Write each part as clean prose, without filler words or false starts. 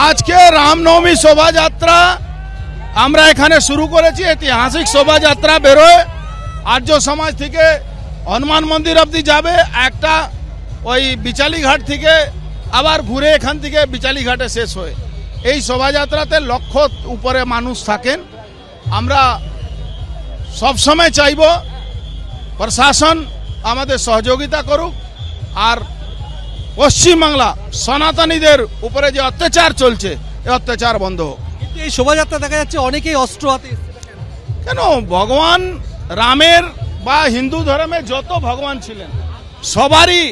আজকে রামনবমী শোভাযাত্রা আমরা এখানে শুরু করেছি। ঐতিহাসিক শোভাযাত্রা বেরোয় আর্য সমাজ থেকে হনুমান মন্দির অবধি যাবে, একটা ওই বিচালীঘাট থেকে আবার ঘুরে এখান থেকে বিচালীঘাটে শেষ হয়। এই শোভাযাত্রাতে লক্ষ উপরে মানুষ থাকেন। আমরা সবসময় চাইব প্রশাসন আমাদের সহযোগিতা করুক, আর পশ্চিমবাংলা সনাতনীদের উপরে যে অত্যাচার চলছে এই অত্যাচার বন্ধ হোক। এই শোভাযাত্রা দেখা যাচ্ছে অনেকেই অস্ত্র হাতে। কেন? ভগবান রামের বা হিন্দু ধর্মে যত ভগবান ছিলেন সবারই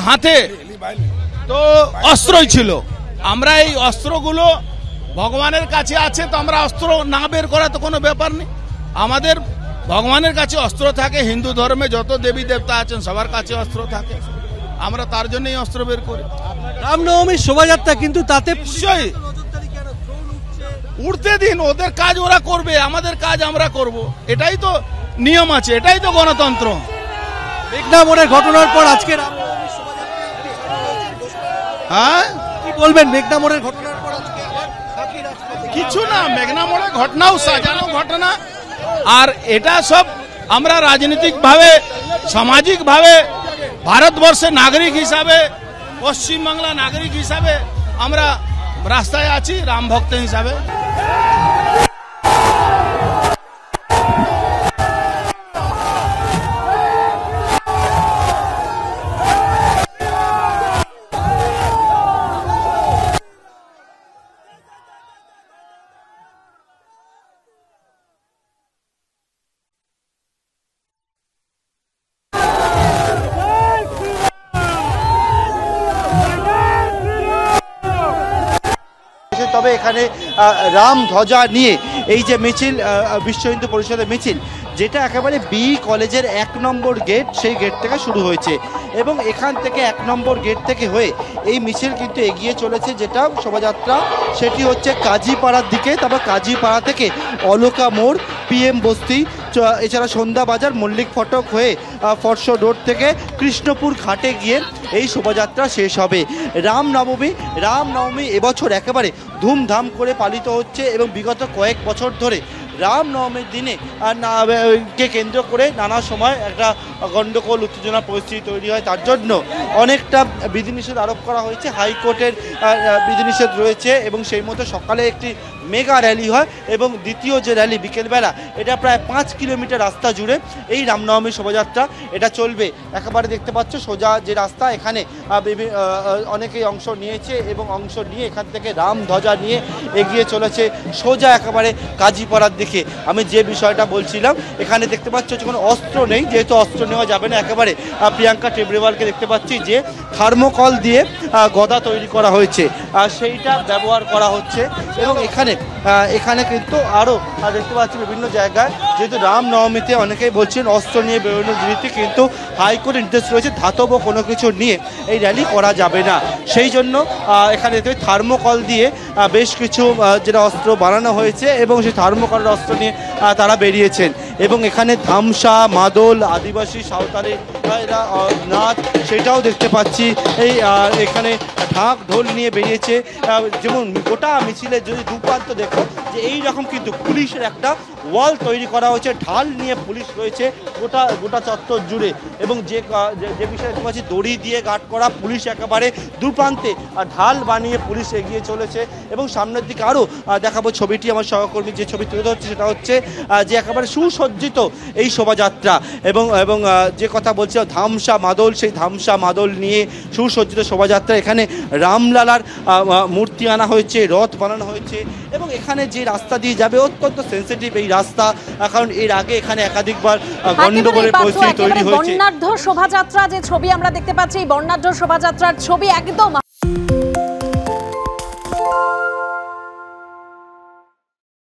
হাতে তো অস্ত্রই ছিল। আমরা এই অস্ত্রগুলো ভগবানের কাছে আছে, তো আমরা অস্ত্র না বের করা তো কোনো ব্যাপার নেই। আমাদের ভগবানের কাছে অস্ত্র থাকে, হিন্দু ধর্মে যত দেবী দেবতা আছেন সবার কাছে অস্ত্র থাকে, আমরা তার জন্যই অস্ত্র বের করি। রামনবমীর শোভাযাত্রা কিন্তু তাতে নিশ্চয়ই উঠতে দিন, ওদের কাজ ওরা করবে, আমাদের কাজ আমরা করব, এটাই তো নিয়ম আছে, এটাই তো গণতন্ত্র। মেঘনা মোড়ের ঘটনার পর আজকে হ্যাঁ কি বলবেন? মেঘনা মোড়ের ঘটনার পর কিছু না, মেঘনা মোড়ের ঘটনাও সাজানো ঘটনা, আর এটা সব আমরা রাজনৈতিকভাবে সামাজিকভাবে ভারতবর্ষের নাগরিক হিসাবে, পশ্চিমবাংলা নাগরিক হিসাবে আমরা রাস্তায় আছি, রাম ভক্ত হিসাবে। তবে এখানে রাম ধ্বজা নিয়ে এই যে মিছিল, বিশ্ব হিন্দু পরিষদের মিছিল, যেটা একেবারে বি কলেজের 1 নম্বর গেট, সেই গেট থেকে শুরু হয়েছে এবং এখান থেকে 1 নম্বর গেট থেকে হয়ে এই মিছিল কিন্তু এগিয়ে চলেছে। যেটা শোভাযাত্রা সেটি হচ্ছে কাজীপাড়ার দিকে, তারপর কাজীপাড়া থেকে অলকা মোড়, PM বস্তি, এছাড়া সন্ধ্যা বাজার, মল্লিক ফটক হয়ে ফরশো রোড থেকে কৃষ্ণপুর ঘাটে গিয়ে এই শোভাযাত্রা শেষ হবে। রামনবমী এবছর একেবারে ধুমধাম করে পালিত হচ্ছে এবং বিগত কয়েক বছর ধরে রামনবমীর দিনে কে কেন্দ্র করে নানা সময় একটা গণ্ডগোল উত্তেজনা পরিস্থিতি তৈরি হয়। তার জন্য অনেকটা বিধিনিষেধ আরোপ করা হয়েছে, হাইকোর্টের বিধিনিষেধ রয়েছে এবং সেই মতো সকালে একটি মেগা র্যালি হয় এবং দ্বিতীয় যে র্যালি বিকেলবেলা, এটা প্রায় 5 কিলোমিটার রাস্তা জুড়ে এই রামনবমীর শোভাযাত্রা এটা চলবে। একেবারে দেখতে পাচ্ছ সোজা যে রাস্তা, এখানে অনেকেই অংশ নিয়েছে এবং অংশ নিয়ে এখান থেকে রাম ধ্বজা নিয়ে এগিয়ে চলেছে সোজা একেবারে কাজীপাড়ার দিকে। আমি যে বিষয়টা বলছিলাম, এখানে দেখতে পাচ্ছ কোনো অস্ত্র নেই, যেহেতু অস্ত্র নেওয়া যাবে না, একেবারে প্রিয়াঙ্কা টেবরেওয়ালকে দেখতে পাচ্ছি যে থার্মোকল দিয়ে গদা তৈরি করা হয়েছে, সেইটা ব্যবহার করা হচ্ছে এবং এখানে কিন্তু আরও দেখতে পাচ্ছি বিভিন্ন জায়গায়, যেহেতু রামনবমীতে অনেকেই বলছেন অস্ত্র নিয়ে বেরোনোর নীতি, কিন্তু হাইকোর্টের নির্দেশ রয়েছে ধাতব কোনো কিছু নিয়ে এই র্যালি করা যাবে না। সেই জন্য এখানে থার্মোকল দিয়ে বেশ কিছু যেটা অস্ত্র বানানো হয়েছে এবং সেই থার্মোকলের অস্ত্র নিয়ে তারা বেরিয়েছেন এবং এখানে ধামসা, মাদল, আদিবাসী সাঁওতালি নাচ সেটাও দেখতে পাচ্ছি। এখানে ঢাক ঢোল নিয়ে বেরিয়েছে, যেমন গোটা মিছিলে যদি দুপ্রান্ত দেখো যে এই রকম কিন্তু পুলিশের একটা ওয়াল তৈরি করা হয়েছে, ঢাল নিয়ে পুলিশ রয়েছে গোটা চত্বর জুড়ে এবং যে বিষয়ে দেখতে পাচ্ছি দড়ি দিয়ে গার্ড করা পুলিশ, একেবারে দুপ্রান্তে ঢাল বানিয়ে পুলিশ এগিয়ে চলেছে এবং সামনের দিকে আরও দেখাবো ছবিটি। আমার সহকর্মী যে ছবি তুলে ধরছে সেটা হচ্ছে যে একেবারে সুসজ্জিত এই শোভাযাত্রা এবং যে কথা বলছি ধামসা মাদল, সেই ধামসা মাদল নিয়ে সুসজ্জিত শোভাযাত্রা। এখানে রামলালার মূর্তি আনা হয়েছে, রথ বানানো হয়েছে এবং এখানে যে রাস্তা দিয়ে যাবে অত্যন্ত সেন্সিটিভ এই রাস্তা, কারণ এর আগে এখানে একাধিকবার গন্ডগোলের পরিস্থিতি তৈরি হয়েছে। বর্ণাঢ্য শোভাযাত্রা যে ছবি আমরা দেখতে পাচ্ছি, এই বর্ণাঢ্য শোভাযাত্রার ছবি একদম